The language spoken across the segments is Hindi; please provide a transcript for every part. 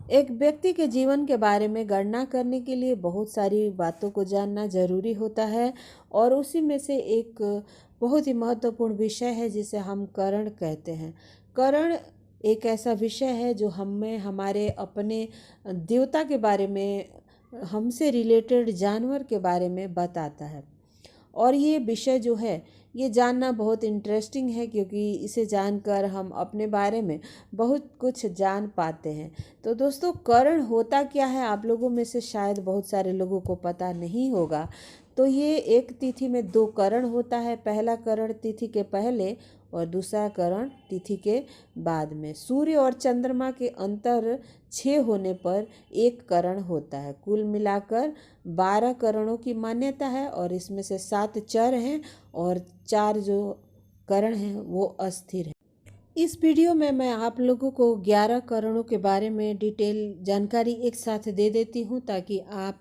एक व्यक्ति के जीवन के बारे में गणना करने के लिए बहुत सारी बातों को जानना जरूरी होता है और उसी में से एक बहुत ही महत्वपूर्ण विषय है जिसे हम करण कहते हैं। करण एक ऐसा विषय है जो हमें हमारे अपने देवता के बारे में, हमसे रिलेटेड जानवर के बारे में बताता है। और ये विषय जो है ये जानना बहुत इंटरेस्टिंग है, क्योंकि इसे जानकर हम अपने बारे में बहुत कुछ जान पाते हैं। तो दोस्तों, करण होता क्या है आप लोगों में से शायद बहुत सारे लोगों को पता नहीं होगा। तो ये एक तिथि में दो करण होता है। पहला करण तिथि के पहले और दूसरा करण तिथि के बाद में। सूर्य और चंद्रमा के अंतर 6 होने पर एक करण होता है। कुल मिलाकर 12 करणों की मान्यता है और इसमें से 7 चर हैं और 4 जो करण हैं वो अस्थिर हैं। इस वीडियो में मैं आप लोगों को 11 करणों के बारे में डिटेल जानकारी एक साथ दे देती हूँ, ताकि आप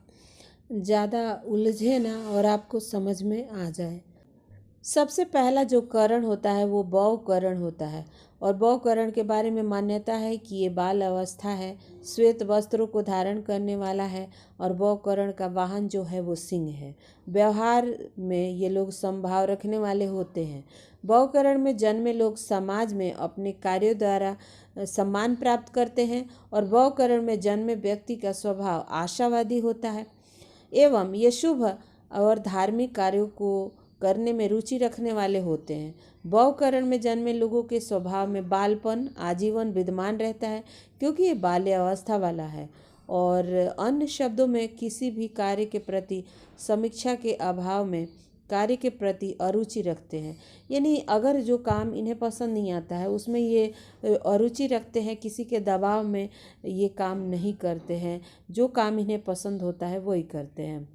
ज़्यादा उलझे ना और आपको समझ में आ जाए। सबसे पहला जो करण होता है वो बौ करण होता है। और बौ करण के बारे में मान्यता है कि ये बाल अवस्था है, श्वेत वस्त्रों को धारण करने वाला है और बौ करण का वाहन जो है वो सिंह है। व्यवहार में ये लोग समभाव रखने वाले होते हैं। बौ करण में जन्मे लोग समाज में अपने कार्यों द्वारा सम्मान प्राप्त करते हैं और बौ करण में जन्मे व्यक्ति का स्वभाव आशावादी होता है एवं ये शुभ और धार्मिक कार्यों को करने में रुचि रखने वाले होते हैं। बौ करण में जन्मे लोगों के स्वभाव में बालपन आजीवन विद्यमान रहता है, क्योंकि ये बाल्य अवस्था वाला है और अन्य शब्दों में किसी भी कार्य के प्रति समीक्षा के अभाव में कार्य के प्रति अरुचि रखते हैं। यानी अगर जो काम इन्हें पसंद नहीं आता है उसमें ये अरुचि रखते हैं, किसी के दबाव में ये काम नहीं करते हैं। जो काम इन्हें पसंद होता है वही करते हैं।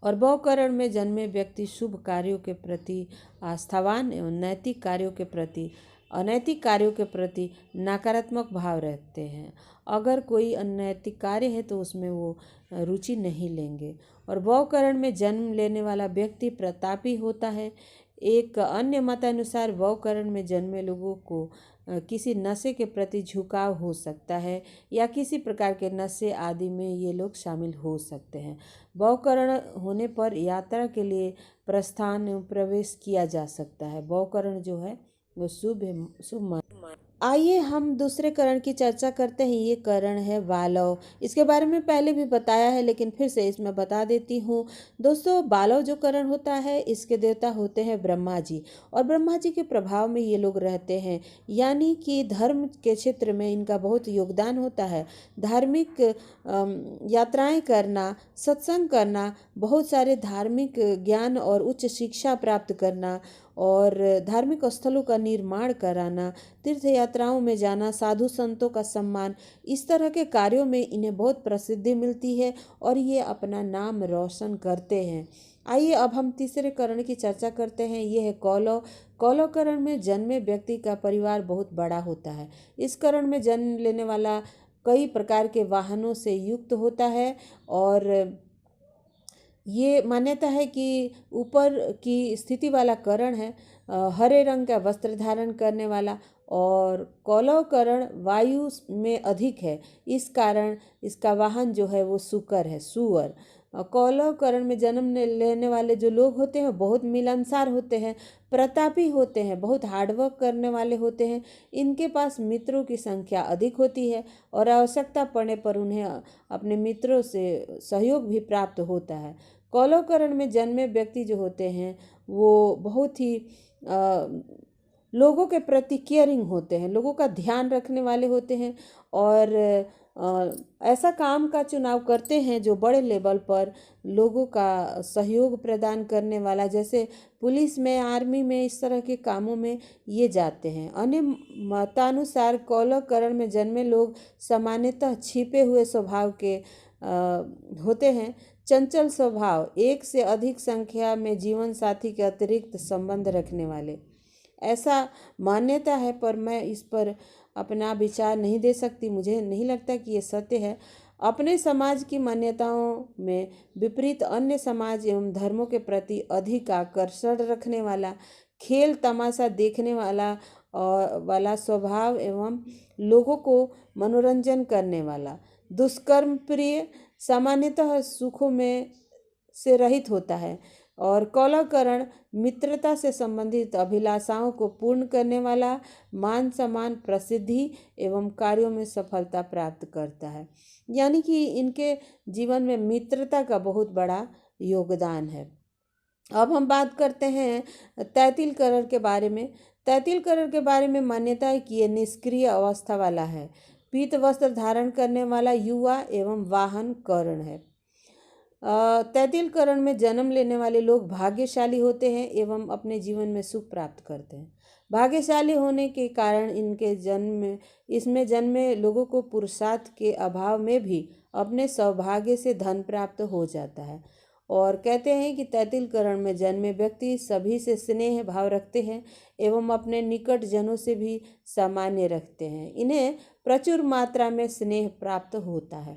और बौ करण में जन्मे व्यक्ति शुभ कार्यों के प्रति आस्थावान एवं नैतिक कार्यों के प्रति अनैतिक कार्यों के प्रति नकारात्मक भाव रखते हैं। अगर कोई अनैतिक कार्य है तो उसमें वो रुचि नहीं लेंगे। और बौ करण में जन्म लेने वाला व्यक्ति प्रतापी होता है। एक अन्य मतानुसार बौ करण में जन्मे लोगों को किसी नशे के प्रति झुकाव हो सकता है या किसी प्रकार के नशे आदि में ये लोग शामिल हो सकते हैं। बौ करण होने पर यात्रा के लिए प्रस्थान एवं प्रवेश किया जा सकता है। बौ करण जो है वो शुभ। आइए हम दूसरे करण की चर्चा करते हैं। ये करण है बालव। इसके बारे में पहले भी बताया है, लेकिन फिर से इसमें बता देती हूँ। दोस्तों, बालव जो करण होता है इसके देवता होते हैं ब्रह्मा जी, और ब्रह्मा जी के प्रभाव में ये लोग रहते हैं। यानी कि धर्म के क्षेत्र में इनका बहुत योगदान होता है। धार्मिक यात्राएं करना, सत्संग करना, बहुत सारे धार्मिक ज्ञान और उच्च शिक्षा प्राप्त करना और धार्मिक स्थलों का निर्माण कराना, तीर्थ यात्राओं में जाना, साधु संतों का सम्मान, इस तरह के कार्यों में इन्हें बहुत प्रसिद्धि मिलती है और ये अपना नाम रोशन करते हैं। आइए अब हम तीसरे करण की चर्चा करते हैं। ये है कौलव। कौलव करण में जन्मे व्यक्ति का परिवार बहुत बड़ा होता है। इस करण में जन्म लेने वाला कई प्रकार के वाहनों से युक्त होता है और ये मान्यता है कि ऊपर की स्थिति वाला करण है हरे रंग का वस्त्र धारण करने वाला, और कौलव करण वायु में अधिक है, इस कारण इसका वाहन जो है वो सुकर है, सुअर। कौलव करण में जन्म लेने वाले जो लोग होते हैं बहुत मिलनसार होते हैं, प्रतापी होते हैं, बहुत हार्डवर्क करने वाले होते हैं। इनके पास मित्रों की संख्या अधिक होती है और आवश्यकता पड़ने पर उन्हें अपने मित्रों से सहयोग भी प्राप्त होता है। कौलव करण में जन्मे व्यक्ति जो होते हैं वो बहुत ही लोगों के प्रति केयरिंग होते हैं, लोगों का ध्यान रखने वाले होते हैं और ऐसा काम का चुनाव करते हैं जो बड़े लेवल पर लोगों का सहयोग प्रदान करने वाला, जैसे पुलिस में, आर्मी में, इस तरह के कामों में ये जाते हैं। अन्य मतानुसार कौलव करण में जन्मे लोग सामान्यतः छिपे हुए स्वभाव के होते हैं। चंचल स्वभाव, एक से अधिक संख्या में जीवन साथी के अतिरिक्त संबंध रखने वाले, ऐसा मान्यता है, पर मैं इस पर अपना विचार नहीं दे सकती। मुझे नहीं लगता कि ये सत्य है। अपने समाज की मान्यताओं में विपरीत अन्य समाज एवं धर्मों के प्रति अधिक आकर्षण रखने वाला, खेल तमाशा देखने वाला और वाला स्वभाव एवं लोगों को मनोरंजन करने वाला। दुष्कर्म प्रिय सामान्यतः सुखों में से रहित होता है। और कौलाकरण मित्रता से संबंधित अभिलाषाओं को पूर्ण करने वाला, मान सम्मान प्रसिद्धि एवं कार्यों में सफलता प्राप्त करता है। यानी कि इनके जीवन में मित्रता का बहुत बड़ा योगदान है। अब हम बात करते हैं तैतिल करण के बारे में। तैतिल करण के बारे में मान्यता है कि यह निष्क्रिय अवस्था वाला है, पीत वस्त्र धारण करने वाला युवा एवं वाहन करण है। तैतिल करण में जन्म लेने वाले लोग भाग्यशाली होते हैं एवं अपने जीवन में सुख प्राप्त करते हैं। भाग्यशाली होने के कारण इसमें जन्मे लोगों को पुरुषार्थ के अभाव में भी अपने सौभाग्य से धन प्राप्त हो जाता है। और कहते हैं कि तैतिल करण में जन्मे व्यक्ति सभी से स्नेह भाव रखते हैं एवं अपने निकट जनों से भी सामान्य रखते हैं। इन्हें प्रचुर मात्रा में स्नेह प्राप्त होता है।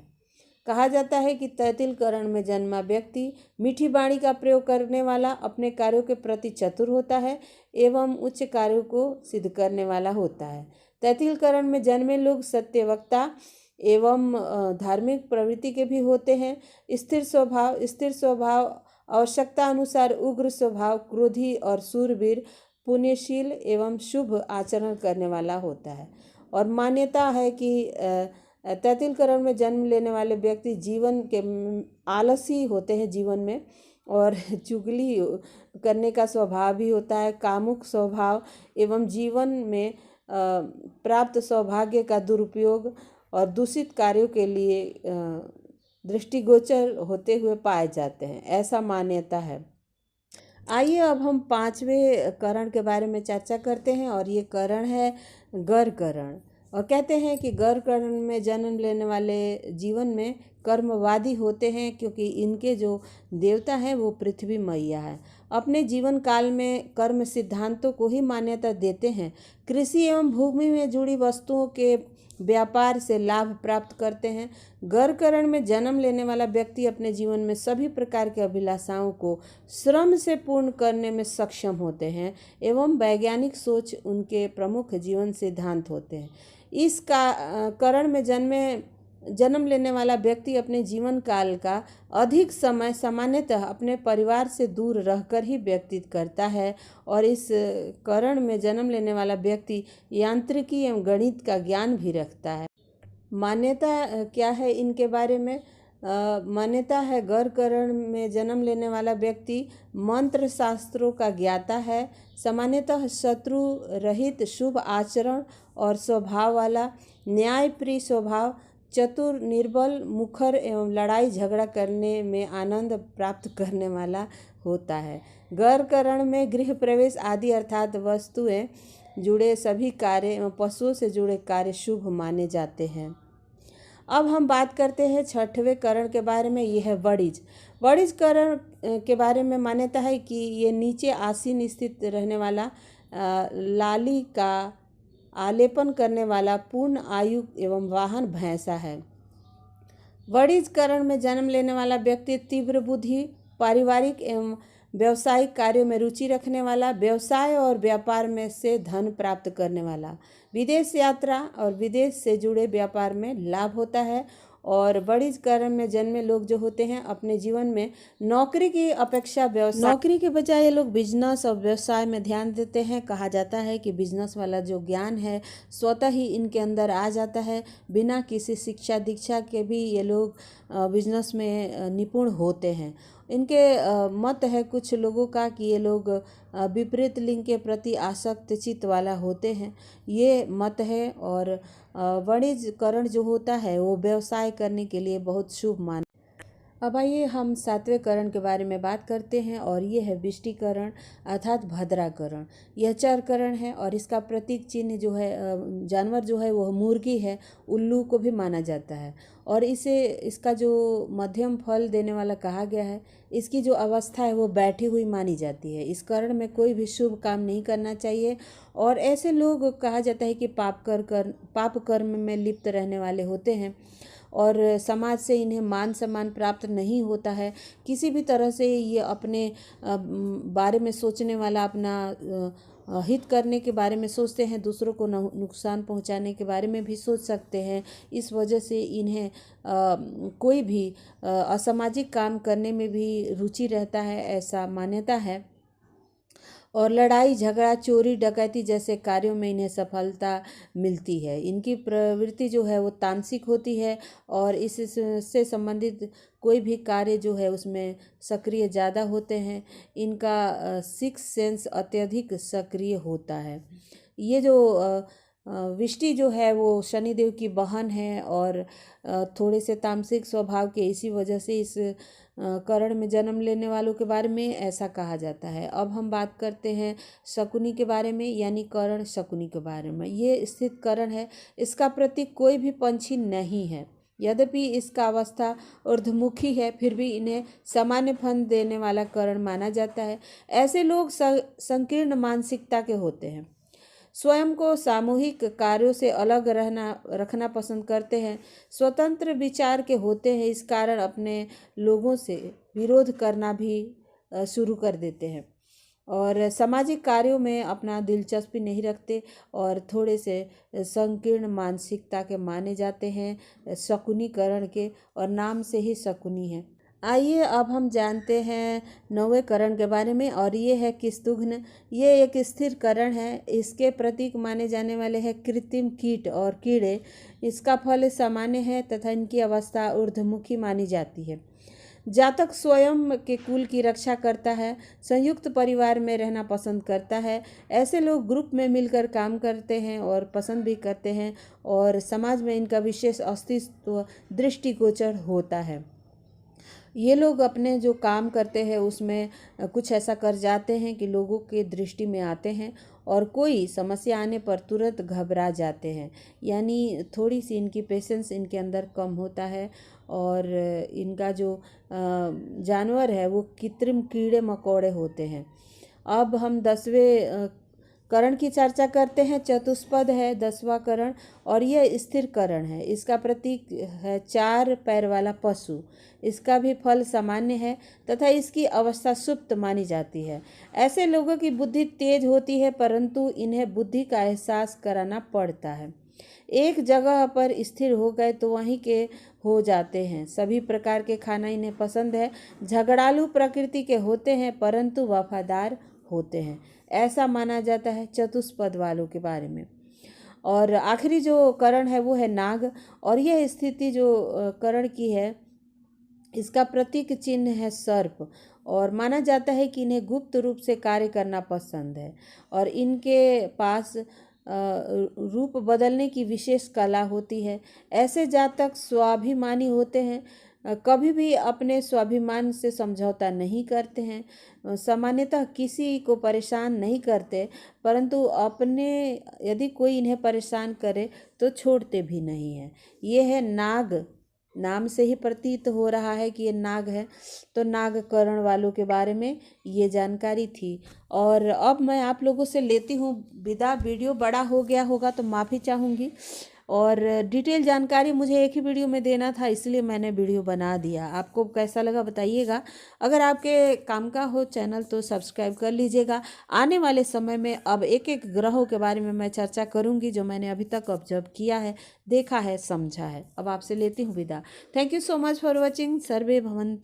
कहा जाता है कि तैतिल करण में जन्मा व्यक्ति मीठी वाणी का प्रयोग करने वाला, अपने कार्यों के प्रति चतुर होता है एवं उच्च कार्यों को सिद्ध करने वाला होता है। तैतिल करण में जन्मे लोग सत्यवक्ता एवं धार्मिक प्रवृत्ति के भी होते हैं। स्थिर स्वभाव, आवश्यकता अनुसार उग्र स्वभाव, क्रोधी और शूरवीर, पुण्यशील एवं शुभ आचरण करने वाला होता है। और मान्यता है कि तैतिल करण में जन्म लेने वाले व्यक्ति जीवन के आलसी होते हैं जीवन में, और चुगली करने का स्वभाव भी होता है, कामुक स्वभाव एवं जीवन में प्राप्त सौभाग्य का दुरुपयोग और दूषित कार्यों के लिए दृष्टिगोचर होते हुए पाए जाते हैं, ऐसा मान्यता है। आइए अब हम 5वें करण के बारे में चर्चा करते हैं, और ये करण है गर करण। और कहते हैं कि गर करण में जन्म लेने वाले जीवन में कर्मवादी होते हैं, क्योंकि इनके जो देवता हैं वो पृथ्वी मैया है। अपने जीवन काल में कर्म सिद्धांतों को ही मान्यता देते हैं। कृषि एवं भूमि में जुड़ी वस्तुओं के व्यापार से लाभ प्राप्त करते हैं। गर करण में जन्म लेने वाला व्यक्ति अपने जीवन में सभी प्रकार के अभिलाषाओं को श्रम से पूर्ण करने में सक्षम होते हैं एवं वैज्ञानिक सोच उनके प्रमुख जीवन सिद्धांत होते हैं। इस करण में जन्म लेने वाला व्यक्ति अपने जीवन काल का अधिक समय सामान्यतः अपने परिवार से दूर रहकर ही व्यतीत करता है। और इस करण में जन्म लेने वाला व्यक्ति यांत्रिकी एवं गणित का ज्ञान भी रखता है। मान्यता क्या है इनके बारे में? मान्यता है गर करण में जन्म लेने वाला व्यक्ति मंत्र शास्त्रों का ज्ञाता है, सामान्यतः शत्रु रहित शुभ आचरण और स्वभाव वाला, न्यायप्रिय स्वभाव, चतुर, निर्बल, मुखर एवं लड़ाई झगड़ा करने में आनंद प्राप्त करने वाला होता है। गर करण में गृह प्रवेश आदि अर्थात वस्तुएं जुड़े सभी कार्य एवं पशुओं से जुड़े कार्य शुभ माने जाते हैं। अब हम बात करते हैं 6वें करण के बारे में। यह है वणिज। वणिज करण के बारे में मान्यता है कि ये नीचे आसीन स्थित रहने वाला, लाली का आलेपन करने वाला, पूर्ण आयु एवं वाहन भैंसा है। वणिज करण में जन्म लेने वाला व्यक्ति तीव्र बुद्धि, पारिवारिक एवं व्यवसायिक कार्यों में रुचि रखने वाला, व्यवसाय और व्यापार में से धन प्राप्त करने वाला, विदेश यात्रा और विदेश से जुड़े व्यापार में लाभ होता है। और वणिज करण में जन्मे लोग जो होते हैं अपने जीवन में नौकरी की अपेक्षा नौकरी के बजाय ये लोग बिजनेस और व्यवसाय में ध्यान देते हैं। कहा जाता है कि बिजनेस वाला जो ज्ञान है स्वतः ही इनके अंदर आ जाता है, बिना किसी शिक्षा दीक्षा के भी ये लोग बिजनेस में निपुण होते हैं। इनके मत है कुछ लोगों का कि ये लोग विपरीत लिंग के प्रति आसक्त चित्त वाला होते हैं, ये मत है। और वणिज करण जो होता है वो व्यवसाय करने के लिए बहुत शुभ मान। अब आइए हम 7वें करण के बारे में बात करते हैं, और ये है विष्टिकरण अर्थात भद्राकरण। यह चर करण है और इसका प्रतीक चिन्ह जो है जानवर जो है वह मुर्गी है, उल्लू को भी माना जाता है। और इसका जो मध्यम फल देने वाला कहा गया है, इसकी जो अवस्था है वो बैठी हुई मानी जाती है। इस करण में कोई भी शुभ काम नहीं करना चाहिए, और ऐसे लोग कहा जाता है कि पाप कर्म में लिप्त रहने वाले होते हैं, और समाज से इन्हें मान सम्मान प्राप्त नहीं होता है। किसी भी तरह से ये अपने बारे में सोचने वाला, अपना हित करने के बारे में सोचते हैं, दूसरों को नुकसान पहुंचाने के बारे में भी सोच सकते हैं। इस वजह से इन्हें कोई भी असामाजिक काम करने में भी रुचि रहता है, ऐसा मान्यता है। और लड़ाई झगड़ा चोरी डकैती जैसे कार्यों में इन्हें सफलता मिलती है। इनकी प्रवृत्ति जो है वो तामसिक होती है और इससे संबंधित कोई भी कार्य जो है उसमें सक्रिय ज़्यादा होते हैं। इनका सिक्स सेंस अत्यधिक सक्रिय होता है। ये जो विष्टि जो है वो शनिदेव की बहन है और थोड़े से तामसिक स्वभाव के, इसी वजह से इस करण में जन्म लेने वालों के बारे में ऐसा कहा जाता है। अब हम बात करते हैं शकुनी के बारे में, यानी करण शकुनी के बारे में। ये स्थित करण है, इसका प्रतीक कोई भी पंछी नहीं है। यद्यपि इसका अवस्था ऊर्ध्वमुखी है, फिर भी इन्हें सामान्य फल देने वाला करण माना जाता है। ऐसे लोग संकीर्ण मानसिकता के होते हैं, स्वयं को सामूहिक कार्यों से अलग रखना पसंद करते हैं, स्वतंत्र विचार के होते हैं। इस कारण अपने लोगों से विरोध करना भी शुरू कर देते हैं और सामाजिक कार्यों में अपना दिलचस्पी नहीं रखते और थोड़े से संकीर्ण मानसिकता के माने जाते हैं, शकुनीकरण के, और नाम से ही शकुनी है। आइए अब हम जानते हैं 9वें करण के बारे में, और ये है किस्तुघ्न। ये एक स्थिर करण है। इसके प्रतीक माने जाने वाले हैं कृत्रिम कीट और कीड़े। इसका फल सामान्य है तथा इनकी अवस्था ऊर्ध्वमुखी मानी जाती है। जातक स्वयं के कुल की रक्षा करता है, संयुक्त परिवार में रहना पसंद करता है। ऐसे लोग ग्रुप में मिलकर काम करते हैं और पसंद भी करते हैं और समाज में इनका विशेष अस्तित्व दृष्टिगोचर होता है। ये लोग अपने जो काम करते हैं उसमें कुछ ऐसा कर जाते हैं कि लोगों के दृष्टि में आते हैं और कोई समस्या आने पर तुरंत घबरा जाते हैं, यानी थोड़ी सी इनकी पेशेंस इनके अंदर कम होता है। और इनका जो जानवर है वो कृत्रिम कीड़े मकोड़े होते हैं। अब हम 10वें करण की चर्चा करते हैं। चतुष्पद है 10वां करण और यह स्थिर करण है। इसका प्रतीक है 4 पैर वाला पशु। इसका भी फल सामान्य है तथा इसकी अवस्था सुप्त मानी जाती है। ऐसे लोगों की बुद्धि तेज होती है परंतु इन्हें बुद्धि का एहसास कराना पड़ता है। एक जगह पर स्थिर हो गए तो वहीं के हो जाते हैं। सभी प्रकार के खाना इन्हें पसंद है। झगड़ालू प्रकृति के होते हैं परंतु वफादार होते हैं, ऐसा माना जाता है चतुष्पद वालों के बारे में। और आखिरी जो करण है वो है नाग, और यह स्थिति जो करण की है इसका प्रतीक चिन्ह है सर्प, और माना जाता है कि इन्हें गुप्त रूप से कार्य करना पसंद है और इनके पास रूप बदलने की विशेष कला होती है। ऐसे जातक स्वाभिमानी होते हैं, कभी भी अपने स्वाभिमान से समझौता नहीं करते हैं, सामान्यतः किसी को परेशान नहीं करते, परंतु अपने यदि कोई इन्हें परेशान करे तो छोड़ते भी नहीं हैं। ये है नाग, नाम से ही प्रतीत हो रहा है कि ये नाग है। तो नागकरण वालों के बारे में ये जानकारी थी। और अब मैं आप लोगों से लेती हूँ विदा। वीडियो बड़ा हो गया होगा तो माफ़ी चाहूँगी, और डिटेल जानकारी मुझे एक ही वीडियो में देना था इसलिए मैंने वीडियो बना दिया। आपको कैसा लगा बताइएगा। अगर आपके काम का हो चैनल तो सब्सक्राइब कर लीजिएगा। आने वाले समय में अब एक एक ग्रहों के बारे में मैं चर्चा करूंगी जो मैंने अभी तक ऑब्जर्व किया है, देखा है, समझा है। अब आपसे लेती हूँ विदा। Thank you so much for watching. सर्वे भवन्तु।